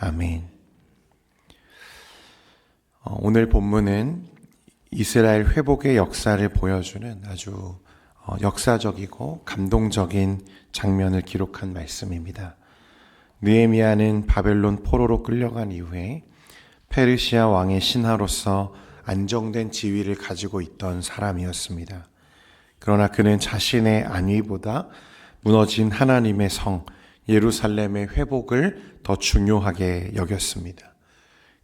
아멘. 오늘 본문은 이스라엘 회복의 역사를 보여주는 아주 역사적이고 감동적인 장면을 기록한 말씀입니다. 느헤미야는 바벨론 포로로 끌려간 이후에 페르시아 왕의 신하로서 안정된 지위를 가지고 있던 사람이었습니다. 그러나 그는 자신의 안위보다 무너진 하나님의 성 예루살렘의 회복을 더 중요하게 여겼습니다.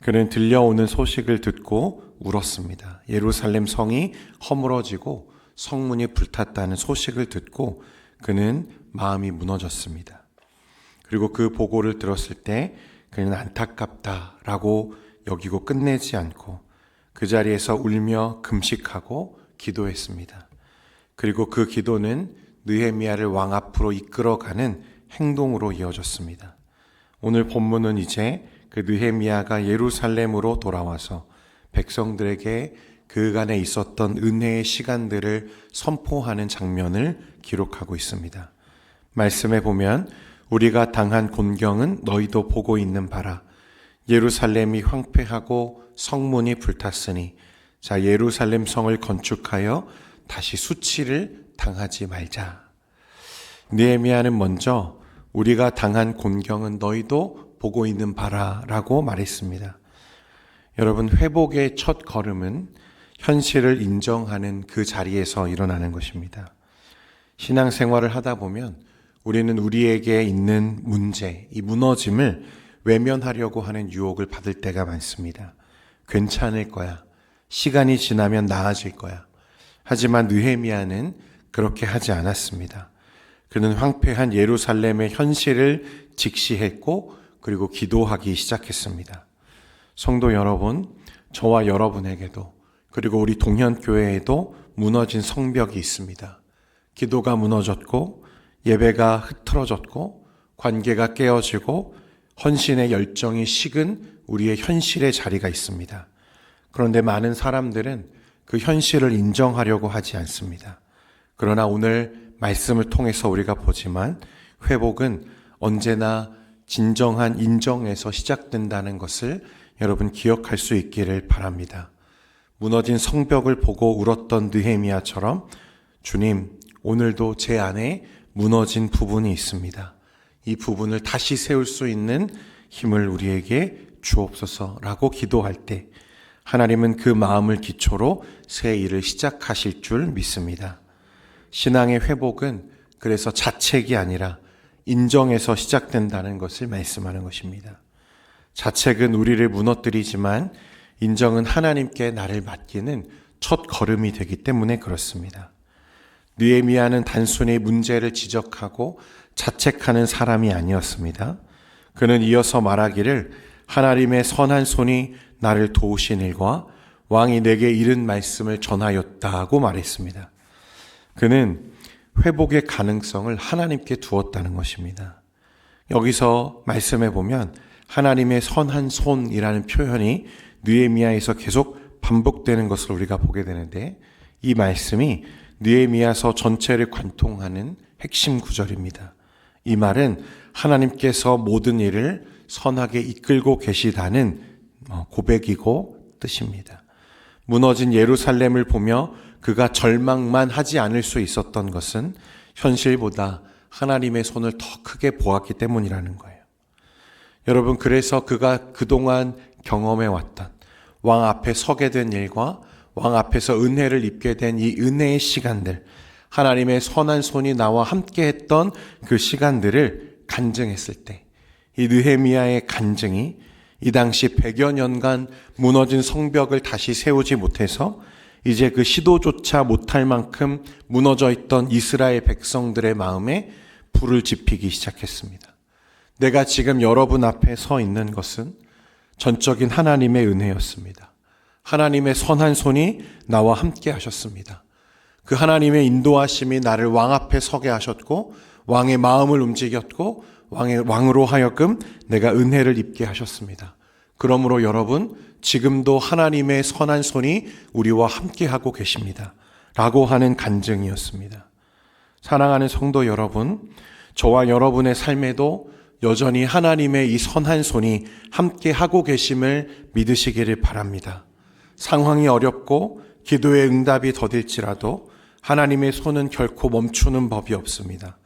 그는 들려오는 소식을 듣고 울었습니다. 예루살렘 성이 허물어지고 성문이 불탔다는 소식을 듣고 그는 마음이 무너졌습니다. 그리고 그 보고를 들었을 때 그는 안타깝다라고 여기고 끝내지 않고 그 자리에서 울며 금식하고 기도했습니다. 그리고 그 기도는 느헤미야를 왕 앞으로 이끌어가는 행동으로 이어졌습니다. 오늘 본문은 이제 그 느헤미야가 예루살렘으로 돌아와서 백성들에게 그간에 있었던 은혜의 시간들을 선포하는 장면을 기록하고 있습니다. 말씀에 보면 우리가 당한 곤경은 너희도 보고 있는 바라. 예루살렘이 황폐하고 성문이 불탔으니 자 예루살렘 성을 건축하여 다시 수치를 당하지 말자. 느헤미야는 먼저 우리가 당한 곤경은 너희도 보고 있는 바라라고 말했습니다. 여러분, 회복의 첫 걸음은 현실을 인정하는 그 자리에서 일어나는 것입니다. 신앙생활을 하다 보면 우리는 우리에게 있는 문제, 이 무너짐을 외면하려고 하는 유혹을 받을 때가 많습니다. 괜찮을 거야. 시간이 지나면 나아질 거야. 하지만 느헤미야는 그렇게 하지 않았습니다. 그는 황폐한 예루살렘의 현실을 직시했고 그리고 기도하기 시작했습니다. 성도 여러분, 저와 여러분에게도 그리고 우리 동현교회에도 무너진 성벽이 있습니다. 기도가 무너졌고 예배가 흐트러졌고 관계가 깨어지고 헌신의 열정이 식은 우리의 현실의 자리가 있습니다. 그런데 많은 사람들은 그 현실을 인정하려고 하지 않습니다. 그러나 오늘 말씀을 통해서 우리가 보지만 회복은 언제나 진정한 인정에서 시작된다는 것을 여러분 기억할 수 있기를 바랍니다. 무너진 성벽을 보고 울었던 느헤미야처럼 주님, 오늘도 제 안에 무너진 부분이 있습니다. 이 부분을 다시 세울 수 있는 힘을 우리에게 주옵소서라고 기도할 때 하나님은 그 마음을 기초로 새 일을 시작하실 줄 믿습니다. 신앙의 회복은 그래서 자책이 아니라 인정에서 시작된다는 것을 말씀하는 것입니다. 자책은 우리를 무너뜨리지만 인정은 하나님께 나를 맡기는 첫 걸음이 되기 때문에 그렇습니다. 느헤미야는 단순히 문제를 지적하고 자책하는 사람이 아니었습니다. 그는 이어서 말하기를 하나님의 선한 손이 나를 도우신 일과 왕이 내게 이른 말씀을 전하였다고 말했습니다. 그는 회복의 가능성을 하나님께 두었다는 것입니다. 여기서 말씀해 보면 하나님의 선한 손이라는 표현이 느헤미야에서 계속 반복되는 것을 우리가 보게 되는데 이 말씀이 느헤미야서 전체를 관통하는 핵심 구절입니다. 이 말은 하나님께서 모든 일을 선하게 이끌고 계시다는 고백이고 뜻입니다. 무너진 예루살렘을 보며 그가 절망만 하지 않을 수 있었던 것은 현실보다 하나님의 손을 더 크게 보았기 때문이라는 거예요. 여러분, 그래서 그가 그동안 경험해왔던 왕 앞에 서게 된 일과 왕 앞에서 은혜를 입게 된 이 은혜의 시간들, 하나님의 선한 손이 나와 함께 했던 그 시간들을 간증했을 때 이 느헤미야의 간증이 이 당시 100여 년간 무너진 성벽을 다시 세우지 못해서 이제 그 시도조차 못할 만큼 무너져 있던 이스라엘 백성들의 마음에 불을 지피기 시작했습니다. 내가 지금 여러분 앞에 서 있는 것은 전적인 하나님의 은혜였습니다. 하나님의 선한 손이 나와 함께 하셨습니다. 그 하나님의 인도하심이 나를 왕 앞에 서게 하셨고 왕의 마음을 움직였고 왕으로 하여금 내가 은혜를 입게 하셨습니다. 그러므로 여러분, 지금도 하나님의 선한 손이 우리와 함께하고 계십니다. 라고 하는 간증이었습니다. 사랑하는 성도 여러분, 저와 여러분의 삶에도 여전히 하나님의 이 선한 손이 함께 하고 계심을 믿으시기를 바랍니다. 상황이 어렵고 기도의 응답이 더딜지라도 하나님의 손은 결코 멈추는 법이 없습니다.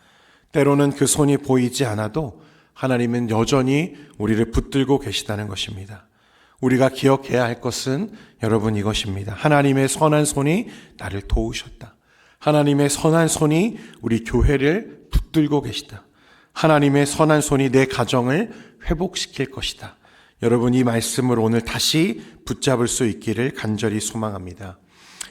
때로는 그 손이 보이지 않아도 하나님은 여전히 우리를 붙들고 계시다는 것입니다. 우리가 기억해야 할 것은 여러분 이것입니다. 하나님의 선한 손이 나를 도우셨다. 하나님의 선한 손이 우리 교회를 붙들고 계시다. 하나님의 선한 손이 내 가정을 회복시킬 것이다. 여러분 이 말씀을 오늘 다시 붙잡을 수 있기를 간절히 소망합니다.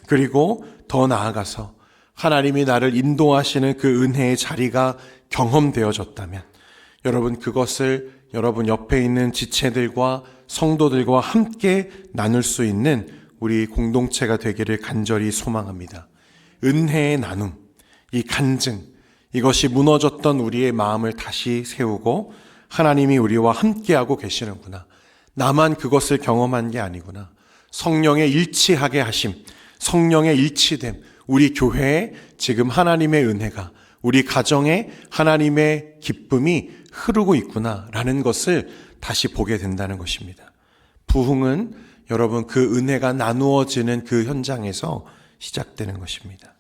그리고 더 나아가서 하나님이 나를 인도하시는 그 은혜의 자리가 경험되어졌다면 여러분 그것을 여러분 옆에 있는 지체들과 성도들과 함께 나눌 수 있는 우리 공동체가 되기를 간절히 소망합니다. 은혜의 나눔, 이 간증, 이것이 무너졌던 우리의 마음을 다시 세우고 하나님이 우리와 함께하고 계시는구나. 나만 그것을 경험한 게 아니구나. 성령의 일치하게 하심, 성령의 일치됨, 우리 교회에 지금 하나님의 은혜가, 우리 가정에 하나님의 기쁨이 흐르고 있구나라는 것을 다시 보게 된다는 것입니다. 부흥은 여러분 그 은혜가 나누어지는 그 현장에서 시작되는 것입니다.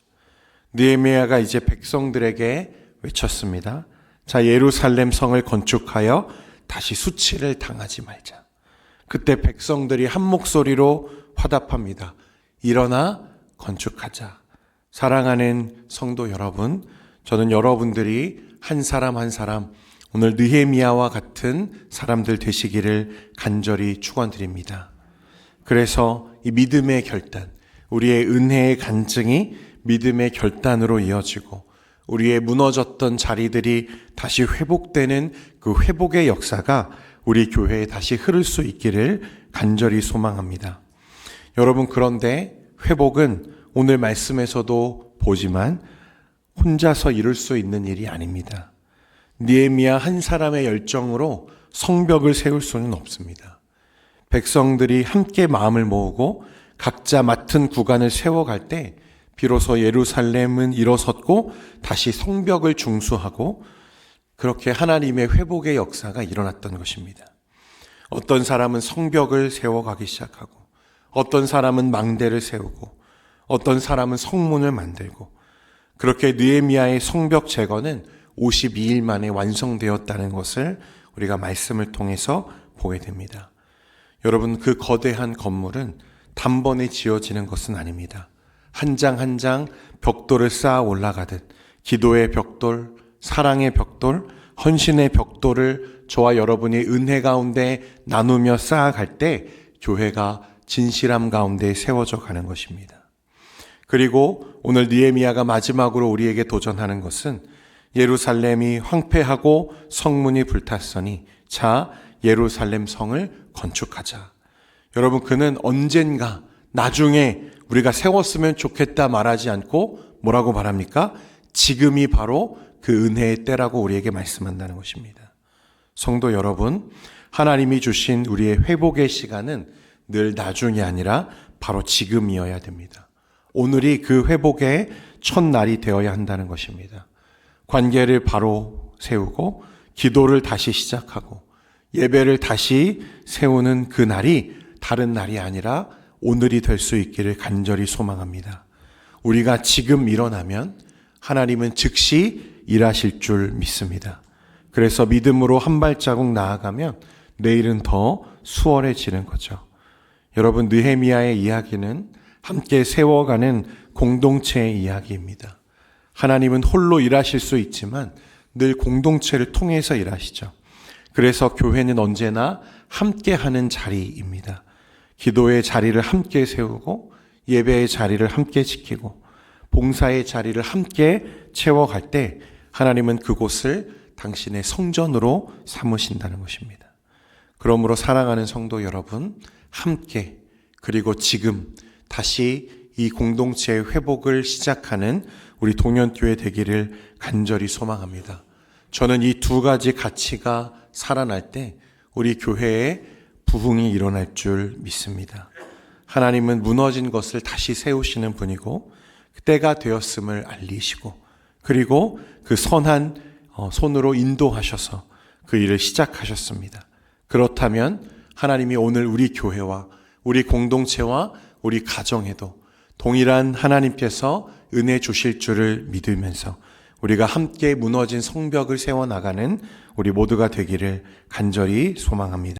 느헤미야가 이제 백성들에게 외쳤습니다. 자, 예루살렘 성을 건축하여 다시 수치를 당하지 말자. 그때 백성들이 한 목소리로 화답합니다. 일어나 건축하자. 사랑하는 성도 여러분, 저는 여러분들이 한 사람 한 사람 오늘 느헤미야와 같은 사람들 되시기를 간절히 축원드립니다. 그래서 이 믿음의 결단, 우리의 은혜의 간증이 믿음의 결단으로 이어지고 우리의 무너졌던 자리들이 다시 회복되는 그 회복의 역사가 우리 교회에 다시 흐를 수 있기를 간절히 소망합니다. 여러분 그런데 회복은 오늘 말씀에서도 보지만 혼자서 이룰 수 있는 일이 아닙니다. 느헤미야 한 사람의 열정으로 성벽을 세울 수는 없습니다. 백성들이 함께 마음을 모으고 각자 맡은 구간을 세워갈 때 비로소 예루살렘은 일어섰고 다시 성벽을 중수하고 그렇게 하나님의 회복의 역사가 일어났던 것입니다. 어떤 사람은 성벽을 세워가기 시작하고 어떤 사람은 망대를 세우고 어떤 사람은 성문을 만들고 그렇게 느헤미야의 성벽 재건은 52일 만에 완성되었다는 것을 우리가 말씀을 통해서 보게 됩니다. 여러분 그 거대한 건물은 단번에 지어지는 것은 아닙니다. 한 장 한 장 벽돌을 쌓아 올라가듯 기도의 벽돌, 사랑의 벽돌, 헌신의 벽돌을 저와 여러분이 은혜 가운데 나누며 쌓아갈 때 교회가 진실함 가운데 세워져 가는 것입니다. 그리고 오늘 느헤미야가 마지막으로 우리에게 도전하는 것은 예루살렘이 황폐하고 성문이 불탔으니 자 예루살렘 성을 건축하자. 여러분 그는 언젠가 나중에 우리가 세웠으면 좋겠다 말하지 않고 뭐라고 말합니까? 지금이 바로 그 은혜의 때라고 우리에게 말씀한다는 것입니다. 성도 여러분, 하나님이 주신 우리의 회복의 시간은 늘 나중이 아니라 바로 지금이어야 됩니다. 오늘이 그 회복의 첫날이 되어야 한다는 것입니다. 관계를 바로 세우고 기도를 다시 시작하고 예배를 다시 세우는 그 날이 다른 날이 아니라 오늘이 될 수 있기를 간절히 소망합니다. 우리가 지금 일어나면 하나님은 즉시 일하실 줄 믿습니다. 그래서 믿음으로 한 발자국 나아가면 내일은 더 수월해지는 거죠. 여러분 느헤미야의 이야기는 함께 세워가는 공동체의 이야기입니다. 하나님은 홀로 일하실 수 있지만 늘 공동체를 통해서 일하시죠. 그래서 교회는 언제나 함께하는 자리입니다. 기도의 자리를 함께 세우고 예배의 자리를 함께 지키고 봉사의 자리를 함께 채워갈 때 하나님은 그곳을 당신의 성전으로 삼으신다는 것입니다. 그러므로 사랑하는 성도 여러분, 함께 그리고 지금 다시 이 공동체의 회복을 시작하는 우리 동현교회 되기를 간절히 소망합니다. 저는 이 두 가지 가치가 살아날 때 우리 교회에 부흥이 일어날 줄 믿습니다. 하나님은 무너진 것을 다시 세우시는 분이고 때가 되었음을 알리시고 그리고 그 선한 손으로 인도하셔서 그 일을 시작하셨습니다. 그렇다면 하나님이 오늘 우리 교회와 우리 공동체와 우리 가정에도 동일한 하나님께서 은혜 주실 줄을 믿으면서 우리가 함께 무너진 성벽을 세워나가는 우리 모두가 되기를 간절히 소망합니다.